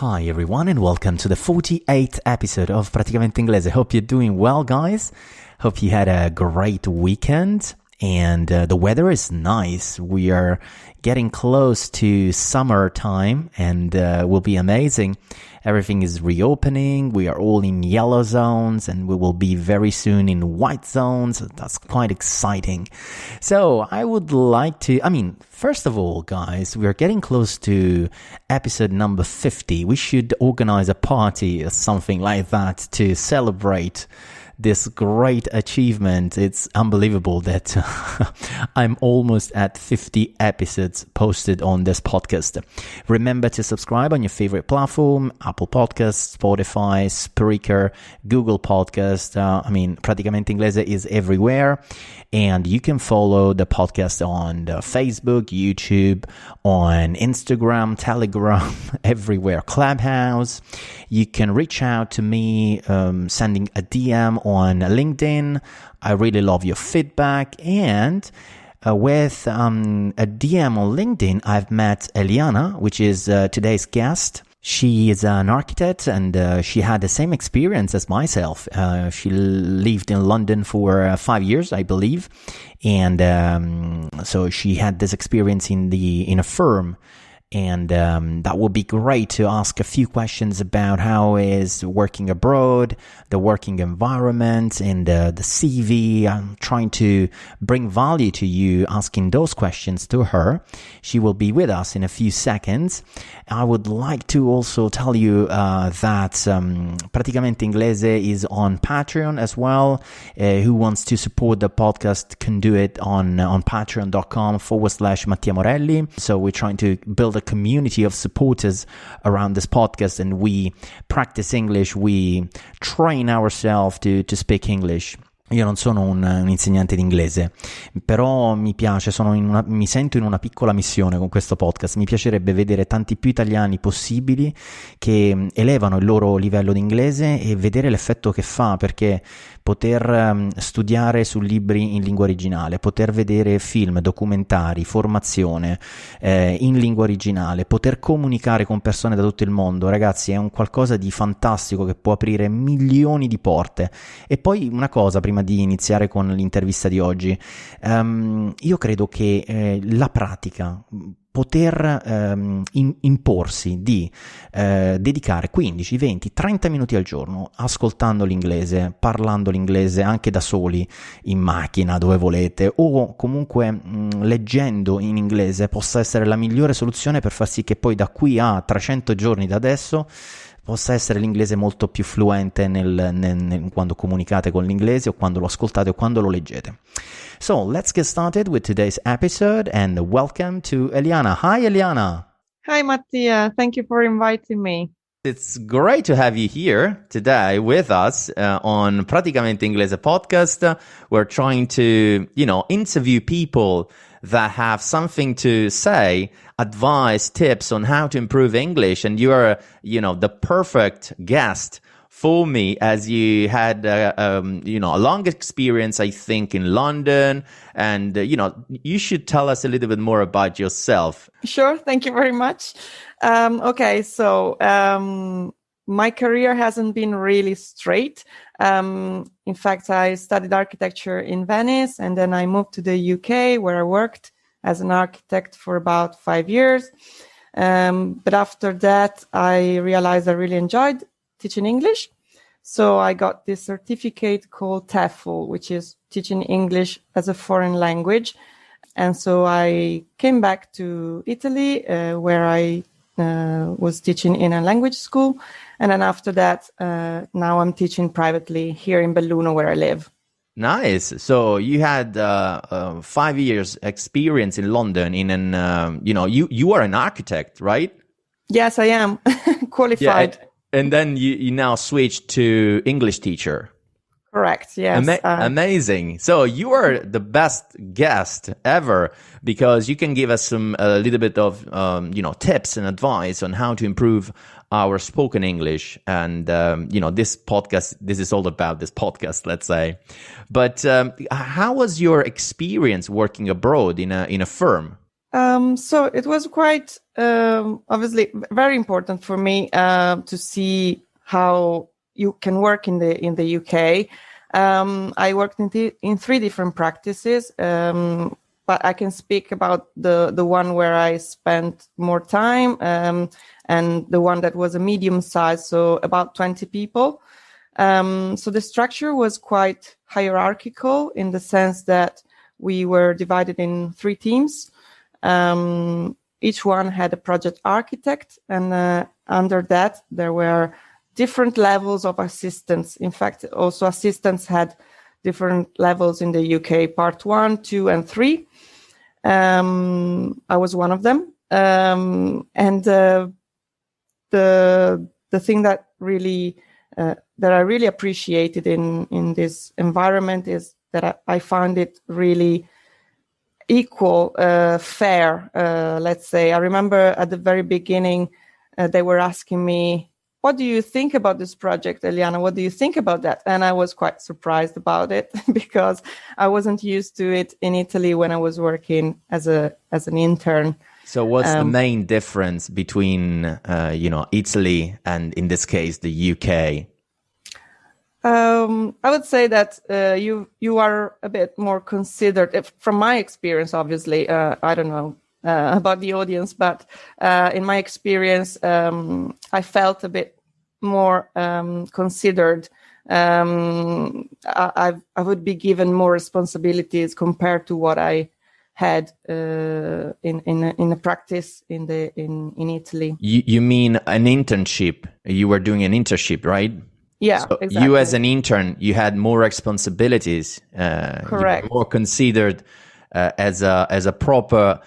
Hi everyone and welcome to the 48th episode of Praticamente Inglese. Hope you're doing well, guys. Hope you had a great weekend and the weather is nice. We are getting close to summertime and will be amazing. Everything is reopening. We are all in yellow zones and we will be very soon in white zones. That's quite exciting. So I would like to, first of all, guys, we are getting close to episode number 50. We should organize a party or something like that to celebrate this great achievement. It's unbelievable that I'm almost at 50 episodes posted on this podcast. Remember to subscribe on your favorite platform, Apple Podcasts, Spotify, Spreaker, Google Podcast. Praticamente Inglese is everywhere. And you can follow the podcast on Facebook, YouTube, on Instagram, Telegram, everywhere, Clubhouse. You can reach out to me sending a DM on LinkedIn. I really love your feedback. And with a DM on LinkedIn, I've met Eliana, which is today's guest. She is an architect and she had the same experience as myself. She lived in London for 5 years, I believe. And so she had this experience in a firm. And that would be great to ask a few questions about how is working abroad, the working environment, and the CV. I'm trying to bring value to you, asking those questions to her. She will be with us in a few seconds. I would like to also tell you that Praticamente Inglese is on Patreon as well. Who wants to support the podcast can do it on patreon.com/Mattia Morelli. So we're trying to build a community of supporters around this podcast, and we practice English, we train ourselves to speak English. Io non sono un insegnante di inglese, però mi piace, mi sento in una piccola missione con questo podcast. Mi piacerebbe vedere tanti più italiani possibili che elevano il loro livello di inglese e vedere l'effetto che fa, perché poter studiare su libri in lingua originale, poter vedere film, documentari, formazione in lingua originale, poter comunicare con persone da tutto il mondo, ragazzi, è un qualcosa di fantastico che può aprire milioni di porte. E poi una cosa, prima di iniziare con l'intervista di oggi, io credo che la pratica, poter imporsi di dedicare 15, 20, 30 minuti al giorno ascoltando l'inglese, parlando l'inglese anche da soli, in macchina, dove volete, o comunque leggendo in inglese, possa essere la migliore soluzione per far sì che poi da qui a 300 giorni da adesso possa essere l'inglese molto più fluente quando comunicate con l'inglese o quando lo ascoltate o quando lo leggete. So, let's get started with today's episode and welcome to Eliana. Hi, Eliana. Hi, Mattia. Thank you for inviting me. It's great to have you here today with us on Praticamente Inglese podcast. We're trying to, interview people that have something to say, advice, tips on how to improve English. And you are, the perfect guest for me, as you had, a long experience, I think, in London. And, you should tell us a little bit more about yourself. Sure. Thank you very much. My career hasn't been really straight. In fact, I studied architecture in Venice, and then I moved to the UK, where I worked as an architect for about 5 years. But after that, I realized I really enjoyed teaching English. So I got this certificate called TEFL, which is teaching English as a foreign language. And so I came back to Italy, where I was teaching in a language school. And then after that, now I'm teaching privately here in Belluno, where I live. Nice. So you had 5 years experience in London in you are an architect, right? Yes, I am qualified. Yeah, and then you now switched to English teacher. Correct. Yes. Amazing. So you are the best guest ever, because you can give us a little bit of, tips and advice on how to improve our spoken English. And, this podcast, this is all about this podcast, let's say. But how was your experience working abroad in a firm? So it was quite obviously very important for me to see how you can work in the UK. I worked in three different practices, but I can speak about the one where I spent more time and the one that was a medium size, so about 20 people. So the structure was quite hierarchical in the sense that we were divided in three teams. Each one had a project architect, and under that there were different levels of assistants. In fact, also assistants had different levels in the UK, part 1, 2, and 3. I was one of them. And the thing that really that I really appreciated in this environment is that I found it really equal, fair, let's say. I remember at the very beginning, they were asking me, what do you think about this project, Eliana? What do you think about that? And I was quite surprised about it because I wasn't used to it in Italy when I was working as an intern. So what's the main difference between, Italy and, in this case, the UK? I would say that you are a bit more considered. From my experience, obviously, I don't know about the audience, but in my experience, I felt a bit more considered. I would be given more responsibilities compared to what I had in a practice in Italy. You mean an internship? You were doing an internship, right? Yeah, so exactly. You as an intern, you had more responsibilities. Correct. You were more considered as a proper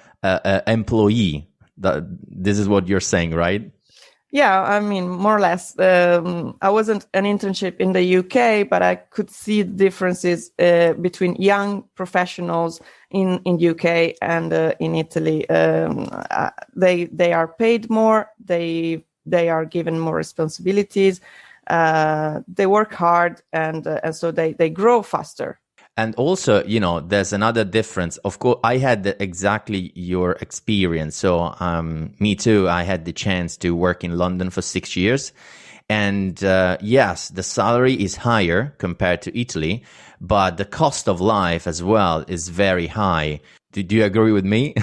employee. This is what you're saying, right? Yeah, I mean, more or less. I wasn't an internship in the UK, but I could see the differences between young professionals in UK and in Italy. They are paid more. They are given more responsibilities. They work hard, and so they grow faster. And also, there's another difference. Of course, I had exactly your experience. So, me too. I had the chance to work in London for 6 years. And yes, the salary is higher compared to Italy, but the cost of life as well is very high. Do you agree with me?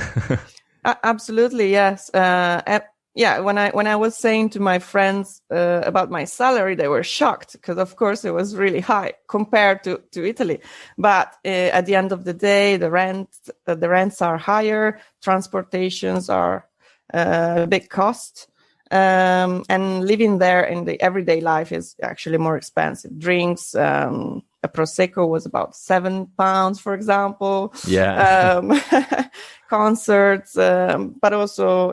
Absolutely, yes. Yeah, when I was saying to my friends about my salary, they were shocked because, of course, it was really high compared to Italy. But at the end of the day, the rents are higher, transportations are a big cost, and living there in the everyday life is actually more expensive. Drinks, a prosecco was about £7, for example. Yeah. Concerts, but also,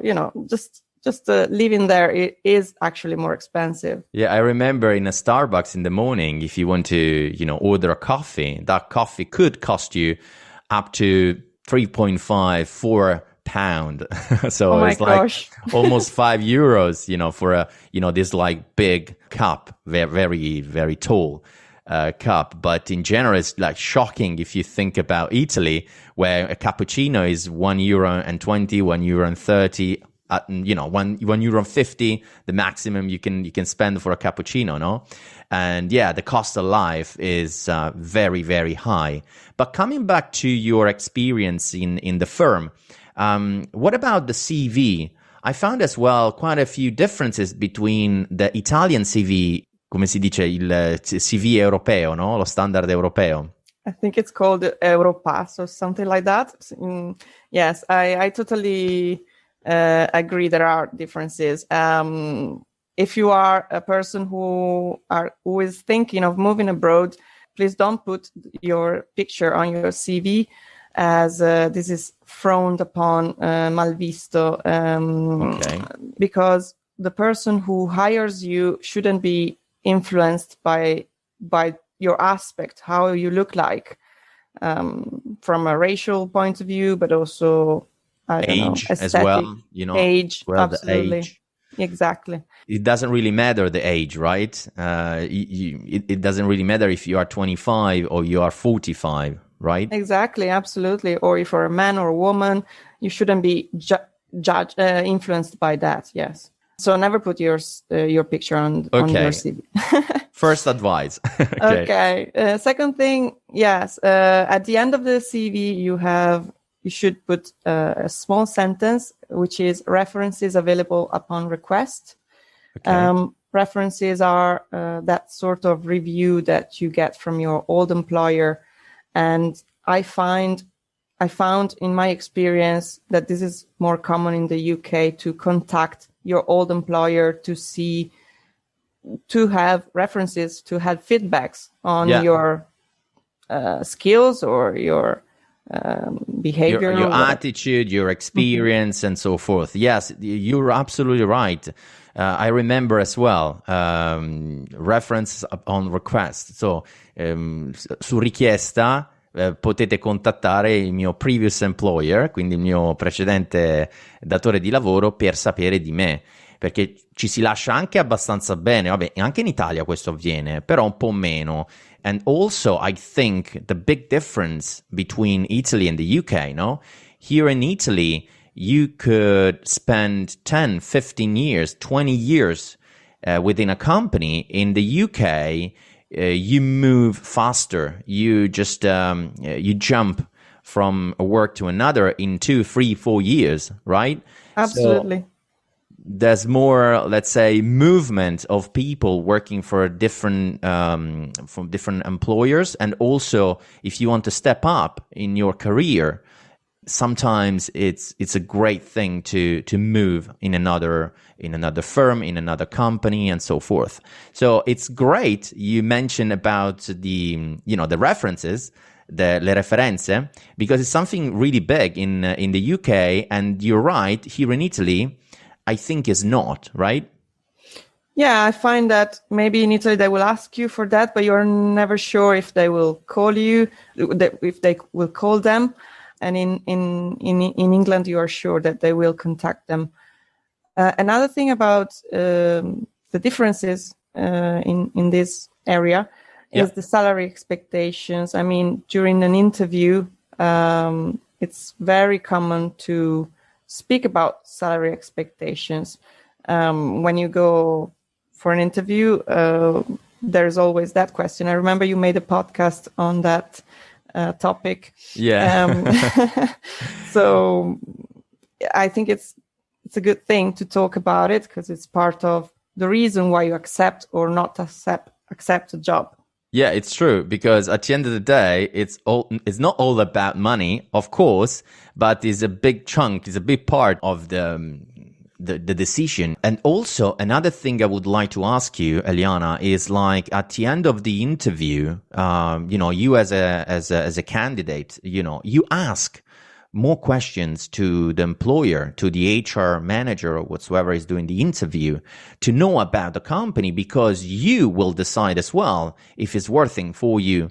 just living there, it is actually more expensive. Yeah, I remember in a Starbucks in the morning, if you want to, order a coffee, that coffee could cost you up to 3.5, 4 pound. So it's gosh. Like almost €5, for a, this like big cup, very, very, very tall cup. But in general, it's like shocking if you think about Italy, where a cappuccino is €1.20, €1.30. €1.50, the maximum you can spend for a cappuccino, no? And yeah, the cost of life is very, very high. But coming back to your experience in the firm, what about the CV? I found as well quite a few differences between the Italian CV, come si dice, il CV europeo, no? Lo standard europeo. I think it's called Europass or something like that. Yes, I totally agree there are differences. If you are a person who is thinking of moving abroad, please don't put your picture on your CV, as this is frowned upon, mal visto, Okay. because the person who hires you shouldn't be influenced by your aspect, how you look like, from a racial point of view, but also age as well, age, well, absolutely. the age. Exactly. It doesn't really matter the age, right? It doesn't really matter if you are 25 or you are 45, right? Exactly, absolutely. Or if you're a man or a woman, you shouldn't be influenced by that. Yes. So never put your picture on your CV. First advice. Okay. Second thing, yes. At the end of the CV, you should put a small sentence, which is references available upon request. Okay. References are that sort of review that you get from your old employer. And I found in my experience that this is more common in the UK, to contact your old employer to have references, to have feedbacks on your skills or your behavior, your attitude, your experience, and so forth. Yes, you're absolutely right. I remember as well, reference on request. So, su richiesta, potete contattare il mio previous employer, quindi il mio precedente datore di lavoro, per sapere di me, perché ci si lascia anche abbastanza bene. Vabbè, anche in Italia questo avviene, però un po' meno. And also, I think the big difference between Italy and the UK, no? Here in Italy, you could spend 10, 15 years, 20 years within a company. In the UK, you move faster. You just you jump from a work to another in 2, 3, 4 years, right? Absolutely. So there's more, let's say, movement of people working for different from different employers, and also if you want to step up in your career, sometimes it's a great thing to move in another firm, in another company, and so forth. So it's great you mentioned about the references, le referenze, because it's something really big in the UK, and you're right, here in Italy I think is not, right? Yeah, I find that maybe in Italy they will ask you for that, but you're never sure if they will call you, if they will call them. And in England, you are sure that they will contact them. Another thing about the differences in this area is the salary expectations. I mean, during an interview, it's very common to speak about salary expectations. When you go for an interview, there's always that question. I remember you made a podcast on that topic. Yeah. So I think it's a good thing to talk about it, because it's part of the reason why you accept or not accept a job. Yeah, it's true, because at the end of the day, it's not all about money, of course, but it's a big chunk, it's a big part of the decision. And also another thing I would like to ask you, Eliana, is like at the end of the interview, you as a candidate, you ask more questions to the employer, to the HR manager or whatsoever is doing the interview, to know about the company, because you will decide as well if it's worth it for you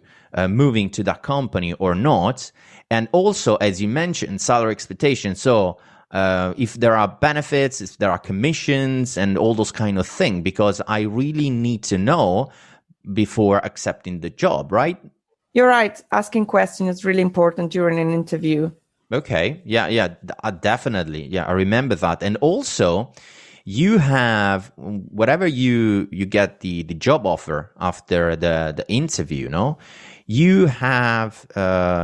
moving to that company or not. And also, as you mentioned, salary expectations. So if there are benefits, if there are commissions and all those kind of things, because I really need to know before accepting the job, right? You're right. Asking questions is really important during an interview. Okay. Yeah, definitely. Yeah, I remember that. And also, you have, whatever you get the job offer after the interview, no? You have,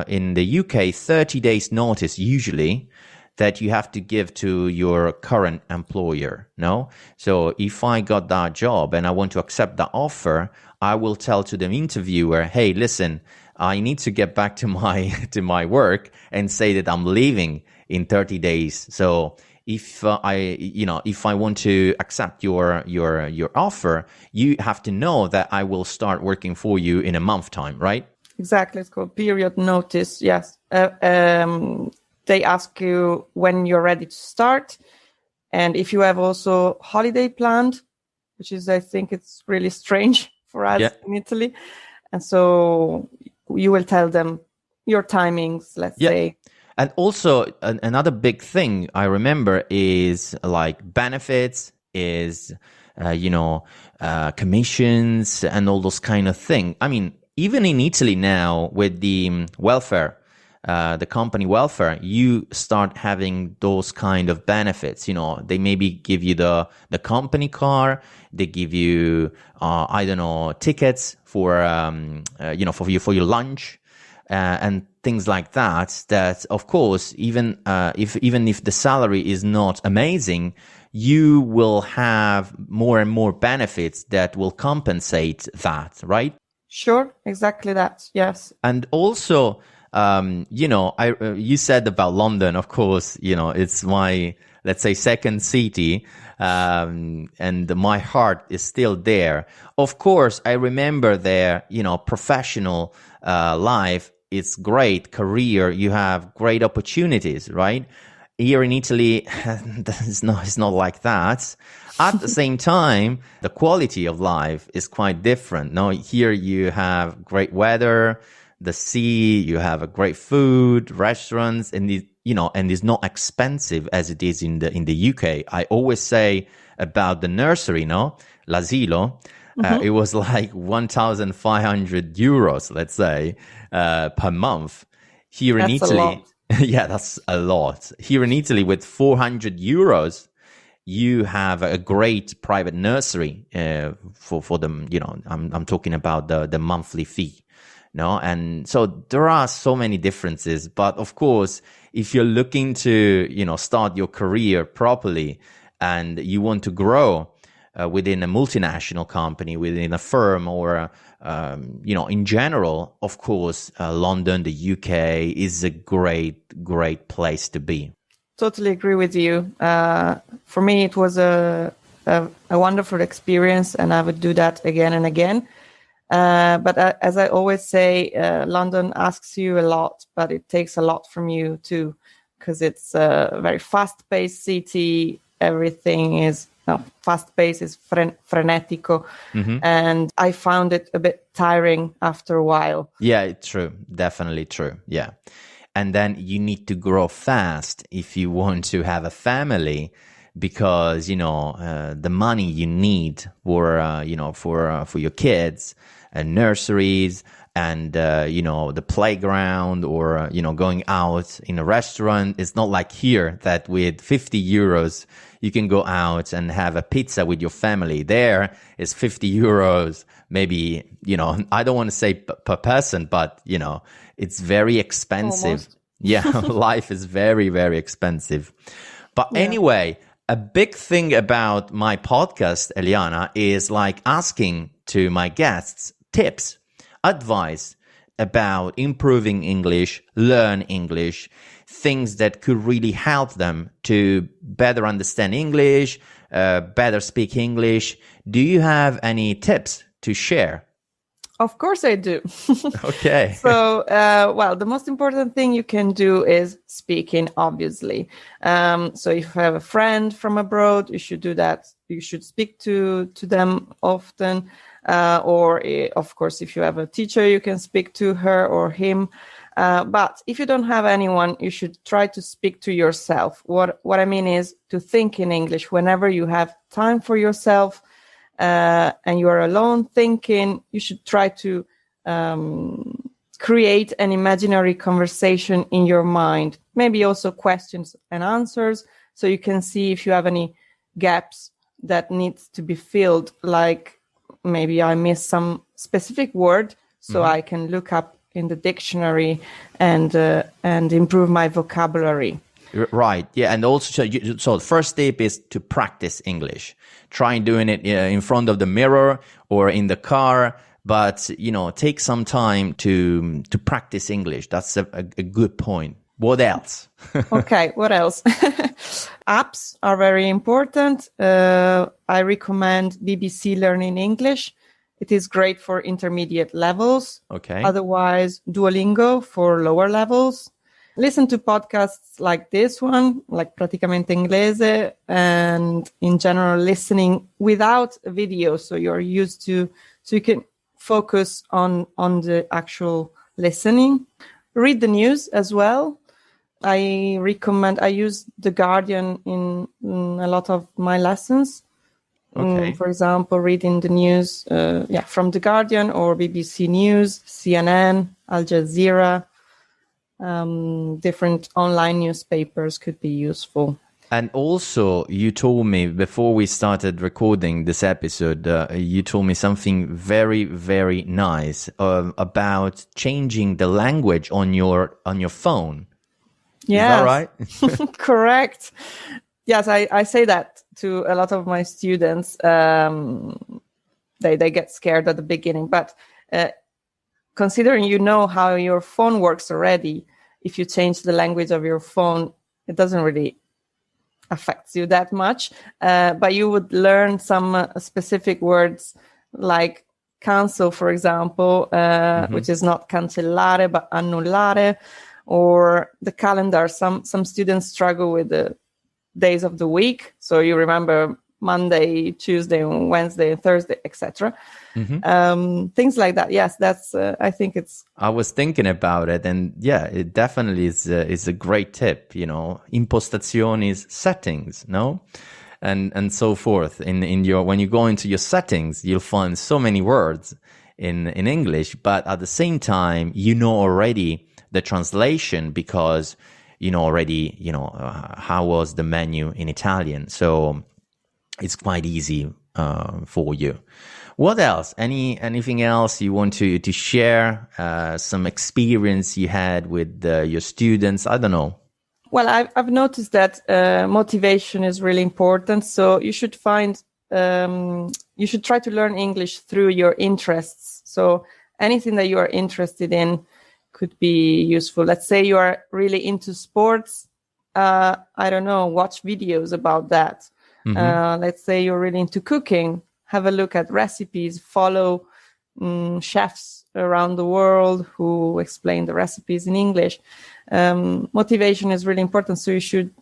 in the UK, 30 days notice usually that you have to give to your current employer, no? So if I got that job and I want to accept that offer, I will tell to the interviewer, hey, listen, I need to get back to my work and say that I'm leaving in 30 days. So if I want to accept your offer, you have to know that I will start working for you in a month time, right? Exactly. It's called period notice. Yes. They ask you when you're ready to start. And if you have also holiday planned, which is, I think it's really strange for us in Italy. And so you will tell them your timings, let's say. And also another big thing I remember is like benefits, is, commissions and all those kind of things. I mean, even in Italy now with the welfare the company welfare, you start having those kind of benefits. You know, they maybe give you the company car, they give you I don't know, tickets for you know, for your lunch, and things like that. That of course, even if the salary is not amazing, you will have more and more benefits that will compensate that, right? Sure, exactly that. Yes. And also, you know, you said about London, of course, you know, it's my, let's say, second city, and my heart is still there. Of course, I remember there, you know, professional life, it's great career, you have great opportunities, right? Here in Italy, it's not like that. At the same time, the quality of life is quite different. Now, here you have great weather, the sea, you have a great food, restaurants, and and it's not expensive as it is in the UK. I always say about the nursery, l'asilo, it was like 1,500 euros, let's say, per month. Here in That's a Italy, lot. yeah, that's a lot. Here in Italy, with 400 euros, you have a great private nursery for them. You know, I'm talking about the monthly fee. No, and so there are so many differences. But of course, if you're looking to, start your career properly and you want to grow within a multinational company, within a firm, or in general, of course, London, the UK is a great place to be. Totally agree with you. For me, it was a wonderful experience, and I would do that again and again. But as I always say, London asks you a lot, but it takes a lot from you too, because it's a very fast-paced city. Everything is fast-paced, is frenetico, and I found it a bit tiring after a while. Yeah, it's true. Definitely true. Yeah. And then you need to grow fast if you want to have a family, because, the money you need for your kids and nurseries and, the playground or, going out in a restaurant. It's not like here that with 50 euros, you can go out and have a pizza with your family. There is 50 euros, maybe, I don't want to say per person, but, it's very expensive. Almost. Yeah, life is very, very expensive. But anyway, a big thing about my podcast, Eliana, is like asking to my guests tips, advice about improving English, learn English, things that could really help them to better understand English, better speak English. Do you have any tips to share? Of course I do. Okay. So, the most important thing you can do is speaking, obviously. So if you have a friend from abroad, you should do that. You should speak to them often. Of course, if you have a teacher, you can speak to her or him. But if you don't have anyone, you should try to speak to yourself. What I mean is to think in English whenever you have time for yourself. And you are alone thinking, you should try to create an imaginary conversation in your mind, maybe also questions and answers, so you can see if you have any gaps that needs to be filled, like maybe I missed some specific word, so I can look up in the dictionary and improve my vocabulary. Right. Yeah. And also, so the first step is to practice English. Try doing it in front of the mirror or in the car, but, take some time to practice English. That's a good point. What else? Okay. What else? Apps are very important. I recommend BBC Learning English. It is great for intermediate levels. Okay. Otherwise, Duolingo for lower levels. Listen to podcasts like this one, like Praticamente Inglese, and in general, listening without a video. So you're used to, so you can focus on the actual listening. Read the news as well. I use The Guardian in a lot of my lessons. Okay. For example, reading the news, from The Guardian or BBC News, CNN, Al Jazeera. different online newspapers could be useful. And also, you told me before we started recording this episode, you told me something very, very nice about changing the language on your phone. Yes. Is that right? Correct. Yes, I say that to a lot of my students. They get scared at the beginning, but considering you know how your phone works already, if you change the language of your phone, it doesn't really affect you that much. But you would learn some specific words like cancel, for example, which is not cancellare but annullare, or the calendar. Some students struggle with the days of the week, so you remember Monday, Tuesday, Wednesday, Thursday, etc. Things like that. Yes, that's. I think it's. I was thinking about it, and yeah, it definitely is a great tip. You know, impostazioni, settings, no, and so forth. In your when you go into your settings, you'll find so many words in English, but at the same time, you know already the translation because you know already how was the menu in Italian, so it's quite easy for you. What else? Anything else you want to share? Some experience you had with your students? I don't know. Well, I've noticed that motivation is really important. So you should try to learn English through your interests. So anything that you are interested in could be useful. Let's say you are really into sports. I don't know, watch videos about that. Let's say you're really into cooking. Have a look at recipes, follow chefs around the world who explain the recipes in English. Motivation is really important, so you should,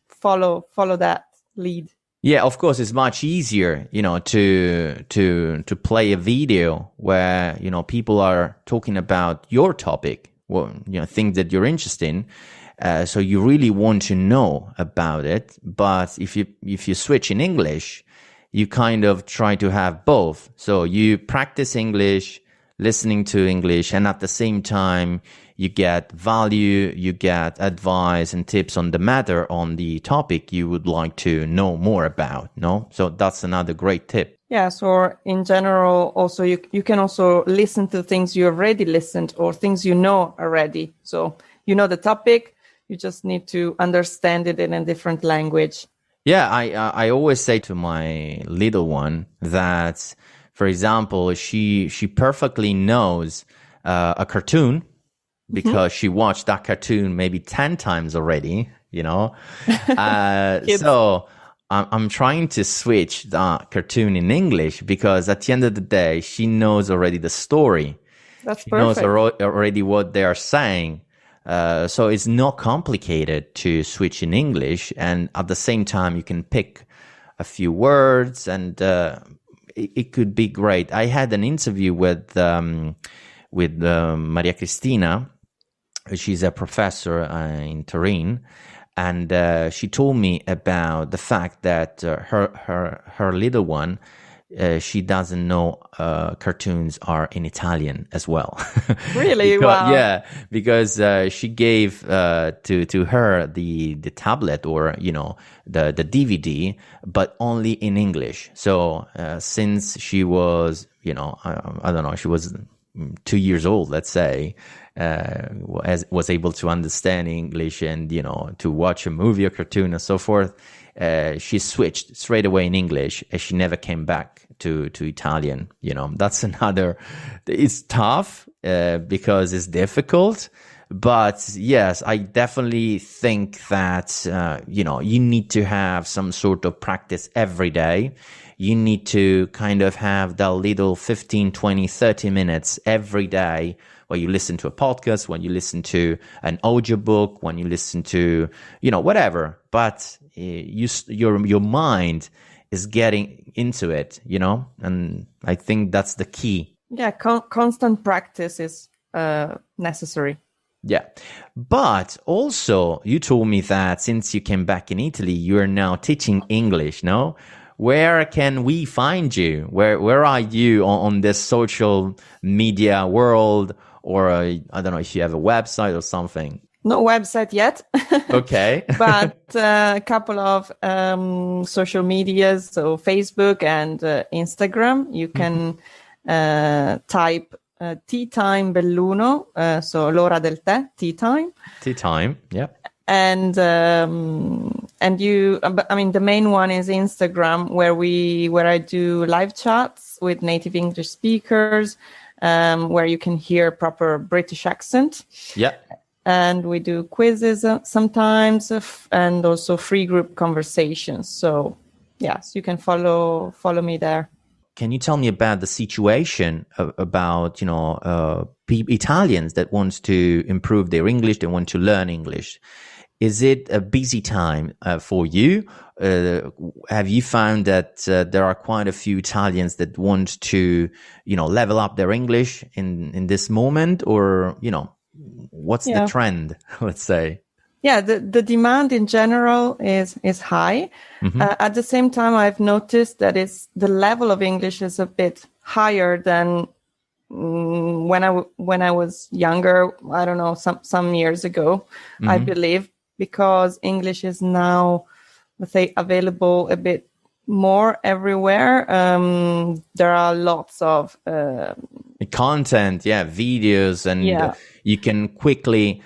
follow that lead. Yeah, of course, it's much easier, to play a video where, people are talking about your topic, things that you're interested in. So you really want to know about it. But if you switch in English, you kind of try to have both. So you practice English, listening to English, and at the same time, you get value, you get advice and tips on the matter, on the topic you would like to know more about, no? So that's another great tip. Yes, or in general, also you can also listen to things you already listened or things you know already. So you know the topic, you just need to understand it in a different language. Yeah, I always say to my little one that, for example, she perfectly knows a cartoon because she watched that cartoon maybe 10 times already, So I'm trying to switch that cartoon in English because at the end of the day, she knows already the story. That's she perfect. knows already what they are saying. So it's not complicated to switch in English, and at the same time you can pick a few words, and it could be great. I had an interview with Maria Cristina. She's a professor in Turin, and she told me about the fact that her little one. She doesn't know cartoons are in Italian as well. Really? Wow. Yeah, because she gave to her the tablet or the DVD, but only in English. So since she was I don't know, she was 2 years old, let's say, was able to understand English and to watch a movie or cartoon and so forth. She switched straight away in English and she never came back to Italian. That's another, it's tough because it's difficult, but yes, I definitely think that, you need to have some sort of practice every day. You need to kind of have that little 15, 20, 30 minutes every day where you listen to a podcast, when you listen to an audiobook, when you listen to, whatever. But your mind is getting into it, and I think that's the key. Yeah, constant practice is necessary. Yeah. But also, you told me that since you came back in Italy, you are now teaching English, no? Where can we find you? Where are you on this social media world? or I don't know if you have a website or something. No website yet. Okay. But a couple of social medias, so Facebook and Instagram. You can type Tea Time Belluno, so l'ora del tè, tea time. Tea time, yeah. And you, I mean, the main one is Instagram, where I do live chats with native English speakers, where you can hear proper British accent. Yeah. And we do quizzes sometimes, and also free group conversations. So yes, you can follow me there. Can you tell me about the situation about, Italians that wants to improve their English, they want to learn English? Is it a busy time for you? Have you found that there are quite a few Italians that want to, level up their English in this moment, or, what's the trend, let's say? Yeah, the demand in general is high. Mm-hmm. At the same time, I've noticed that the level of English is a bit higher than when I was younger. I don't know, some years ago, mm-hmm. I believe, because English is now, let's say, available a bit more everywhere. There are lots of content, videos, and you can quickly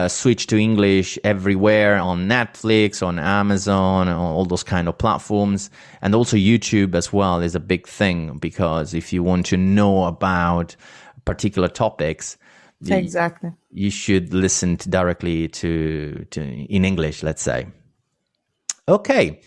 switch to English everywhere on Netflix, on Amazon, on all those kind of platforms. And also YouTube as well is a big thing, because if you want to know about particular topics, exactly, you should listen directly to in English, let's say. Okay.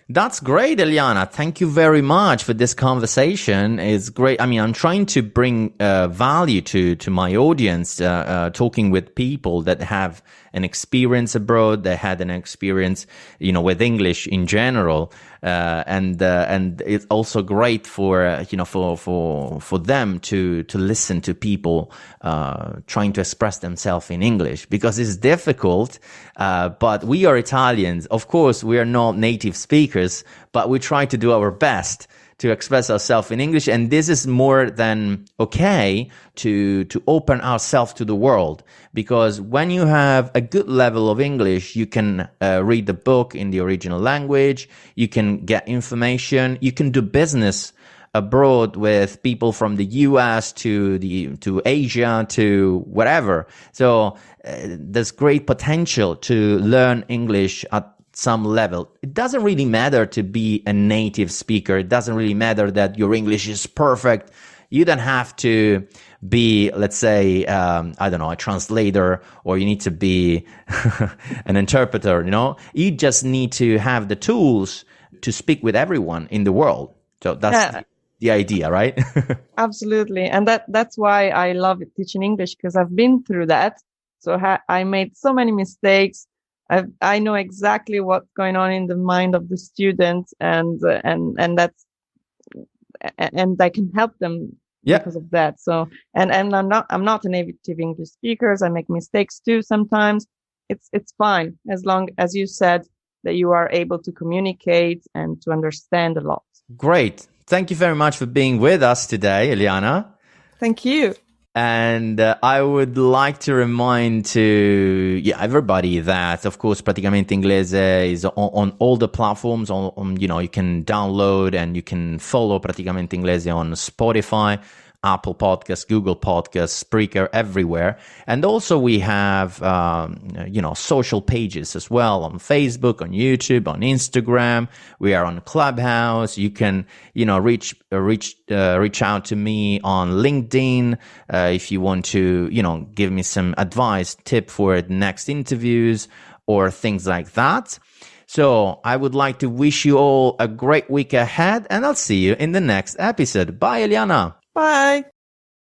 That's great, Eliana. Thank you very much for this conversation. It's great. I mean, I'm trying to bring value to my audience, talking with people that have an experience abroad, that had an experience, with English in general. And it's also great for, for them to listen to people, trying to express themselves in English, because it's difficult. But we are Italians. Of course, we are not native speakers, but we try to do our best to express ourselves in English. And this is more than okay to open ourselves to the world. Because when you have a good level of English, you can read the book in the original language, you can get information, you can do business abroad with people from the US to Asia to whatever. So there's great potential to learn English at some level. It doesn't really matter to be a native speaker. It doesn't really matter that your English is perfect. You don't have to be, let's say, a translator, or you need to be an interpreter, You just need to have the tools to speak with everyone in the world. So that's the idea, right? Absolutely. And that's why I love teaching English, because I've been through that. So I made so many mistakes. I know exactly what's going on in the mind of the students, and I can help them because of that. So, and I'm not a native English speaker. I make mistakes too sometimes. It's fine, as long as you said that you are able to communicate and to understand a lot. Great. Thank you very much for being with us today, Eliana. Thank you. And I would like to remind to everybody that, of course, Praticamente Inglese is on all the platforms. You can download and you can follow Praticamente Inglese on Spotify, Apple Podcasts, Google Podcasts, Spreaker, everywhere. And also we have, social pages as well on Facebook, on YouTube, on Instagram. We are on Clubhouse. You can, reach out to me on LinkedIn, if you want to, give me some advice, tip for the next interviews or things like that. So I would like to wish you all a great week ahead, and I'll see you in the next episode. Bye, Eliana. Bye.